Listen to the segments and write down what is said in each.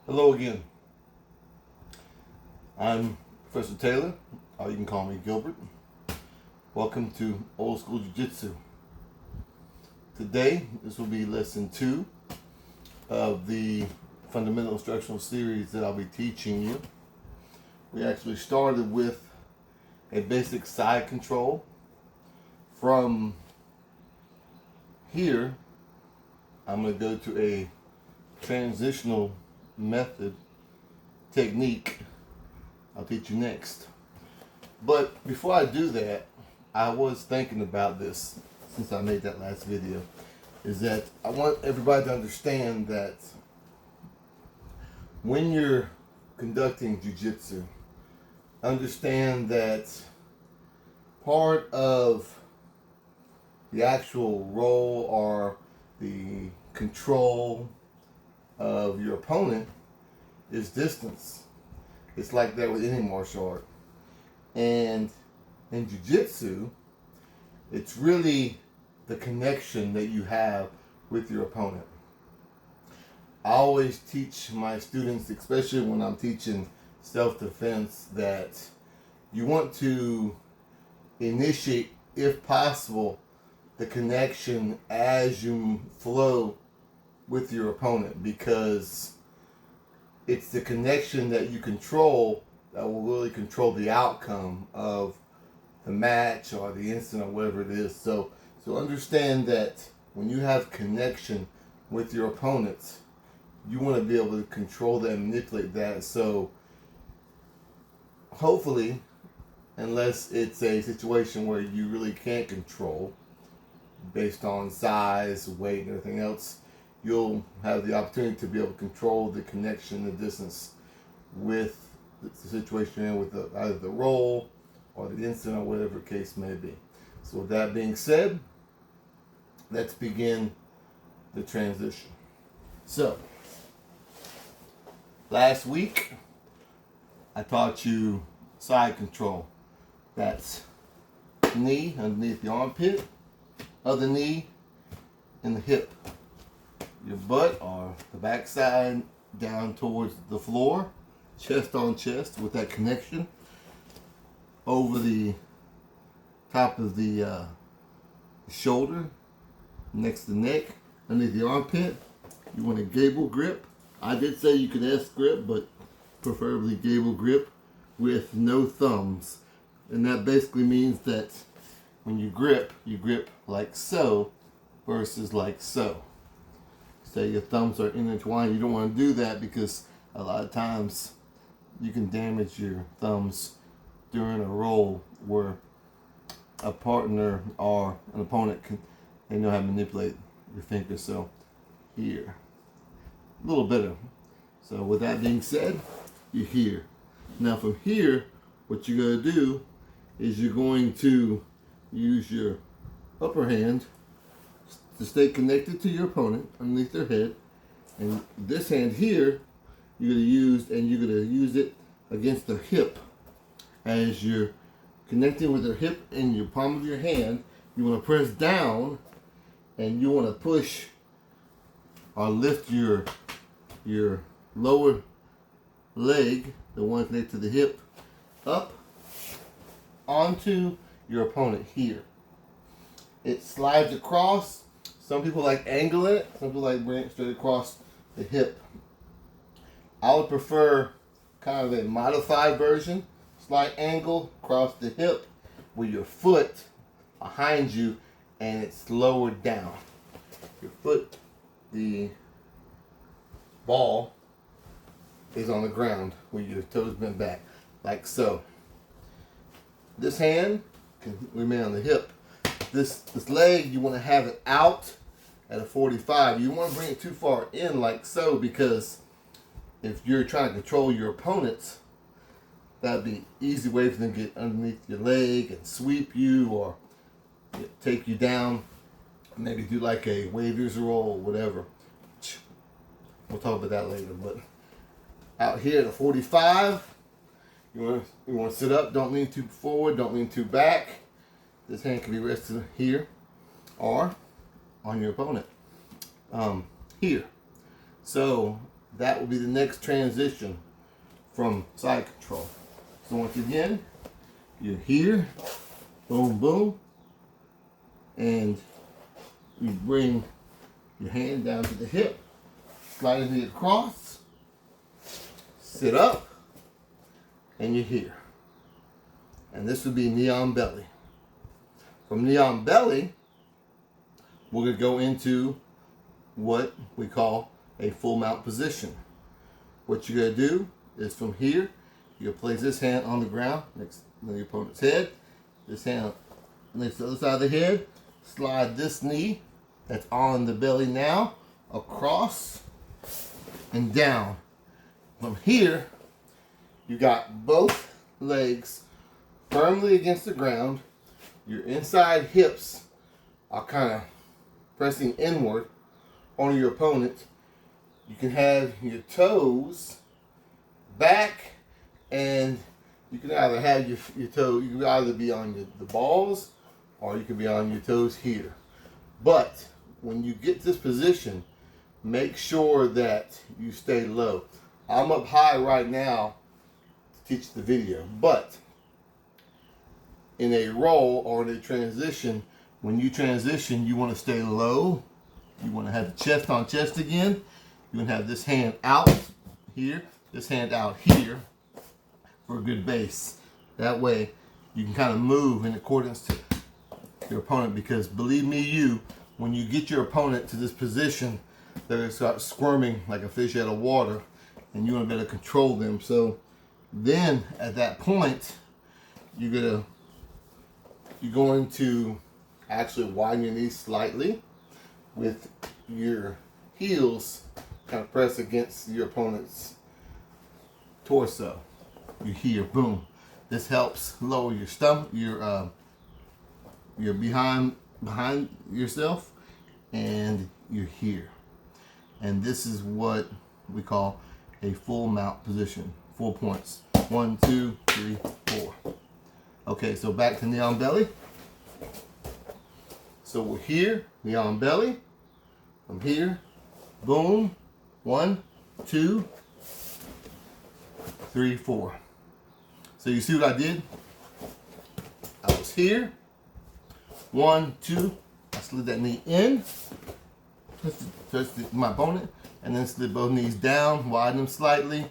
Hello again. I'm Professor Taylor, or you can call me Gilbert. Welcome to Old School Jiu-Jitsu. Today, this will be lesson 2 of the fundamental instructional series that I'll be teaching you. We actually started with a basic side control. From here, I'm going to go to a transitional method technique I'll teach you next. But before I do that, I was thinking about this since I made that last video, is that I want everybody to understand that when you're conducting jiu-jitsu, understand that part of the actual role or the control of your opponent is distance. It's like that with any martial art. And in jiu-jitsu, it's really the connection that you have with your opponent. I always teach my students, especially when I'm teaching self-defense, that you want to initiate, if possible, the connection as you flow with your opponent, because it's the connection that you control that will really control the outcome of the match or the incident or whatever it is. So understand that when you have connection with your opponents, you want to be able to control that and manipulate that. So hopefully, unless it's a situation where you really can't control based on size, weight, and everything else, you'll have the opportunity to be able to control the connection, the distance with the situation you're in, with either the role or the incident or whatever the case may be. So with that being said, let's begin the transition. So, last week, I taught you side control. That's knee underneath the armpit, other knee in the hip. Your butt or the backside down towards the floor, chest on chest with that connection. Over the top of the shoulder, next to the neck, underneath the armpit. You want a gable grip. I did say you could S grip, but preferably gable grip with no thumbs. And that basically means that when you grip like so versus like so. Say your thumbs are intertwined. You don't want to do that because a lot of times you can damage your thumbs during a roll where a partner or an opponent they know how to manipulate your fingers. So here, a little better. So with that being said, you're here. Now from here, what you're going to do is you're going to use your upper hand to stay connected to your opponent underneath their head, and this hand here you're going to use it against the hip. As you're connecting with their hip in your palm of your hand, you want to press down and you want to push or lift your lower leg, the one connected to the hip, up onto your opponent here. It slides across. Some people like angle it. Some people like bring it straight across the hip. I would prefer kind of a modified version. Slight angle across the hip with your foot behind you and it's lowered down. Your foot, the ball, is on the ground with your toes bent back, like so. This hand can remain on the hip. This leg, you want to have it out at a 45. You don't want to bring it too far in like so, because if you're trying to control your opponents, that'd be an easy way for them to get underneath your leg and sweep you or take you down. Maybe do like a waivers roll or whatever. We'll talk about that later. But out here at a 45, you want to sit up. Don't lean too forward. Don't lean too back. This hand can be rested here or on your opponent here. So That will be the next transition from side control. So once again, you're here, boom, boom, and you bring your hand down to the hip, slide it across, sit up, and you're here. And this would be knee on belly. From knee on belly, we're going to go into what we call a full mount position. What you're going to do is from here, you're going to place this hand on the ground next to your opponent's head. This hand next to the other side of the head. Slide this knee that's on the belly now across and down. From here, you got both legs firmly against the ground. Your inside hips are kind of pressing inward on your opponent. You can have your toes back, and you can either have your toe, you can either be on the balls or you can be on your toes here. But when you get this position, make sure that you stay low. I'm up high right now to teach the video, but in a roll or in a transition, when you transition, you want to stay low. You want to have the chest on chest again. You want to have this hand out here, this hand out here for a good base. That way you can kind of move in accordance to your opponent, because believe me, when you get your opponent to this position, they're going to start squirming like a fish out of water, and you want to be able to control them. So then at that point, you're going to actually widen your knees slightly with your heels kind of press against your opponent's torso. You're here, boom. This helps lower your stomach, your behind yourself, and you're here. And this is what we call a full mount position. 4 points. 1, 2, 3, 4. Okay, so back to knee on belly. So we're here, knee on belly. From here, boom. 1, 2, 3, 4. So you see what I did? I was here. 1, 2. I slid that knee in. Touched my opponent. And then slid both knees down, widen them slightly.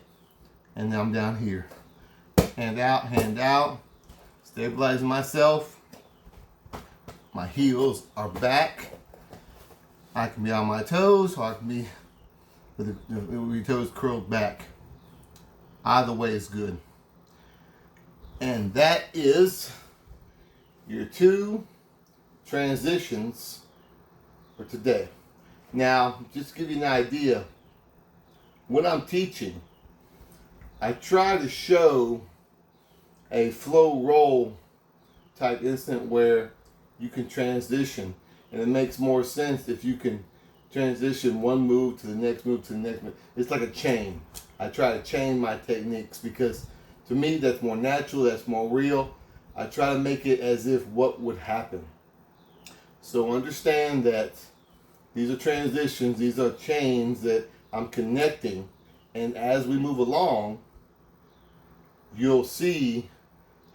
And now I'm down here. Hand out. Stabilizing myself. My heels are back. I can be on my toes, or I can be with your toes curled back. Either way is good. And that is your 2 transitions for today. Now, just to give you an idea, when I'm teaching, I try to show a flow roll type instant where you can transition, and it makes more sense if you can transition one move to the next move to the next move. It's like a chain. I try to chain my techniques because to me that's more natural, that's more real. I try to make it as if what would happen. So understand that these are transitions, these are chains that I'm connecting, and as we move along, you'll see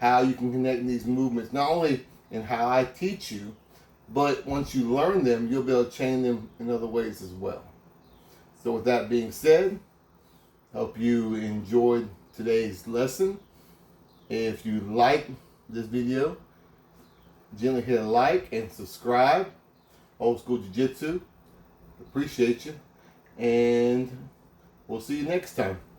how you can connect these movements, not only in how I teach you, but once you learn them, you'll be able to chain them in other ways as well. So with that being said, hope you enjoyed today's lesson. If you like this video, gently hit a like and subscribe. Old School Jiu-Jitsu. Appreciate you. And we'll see you next time.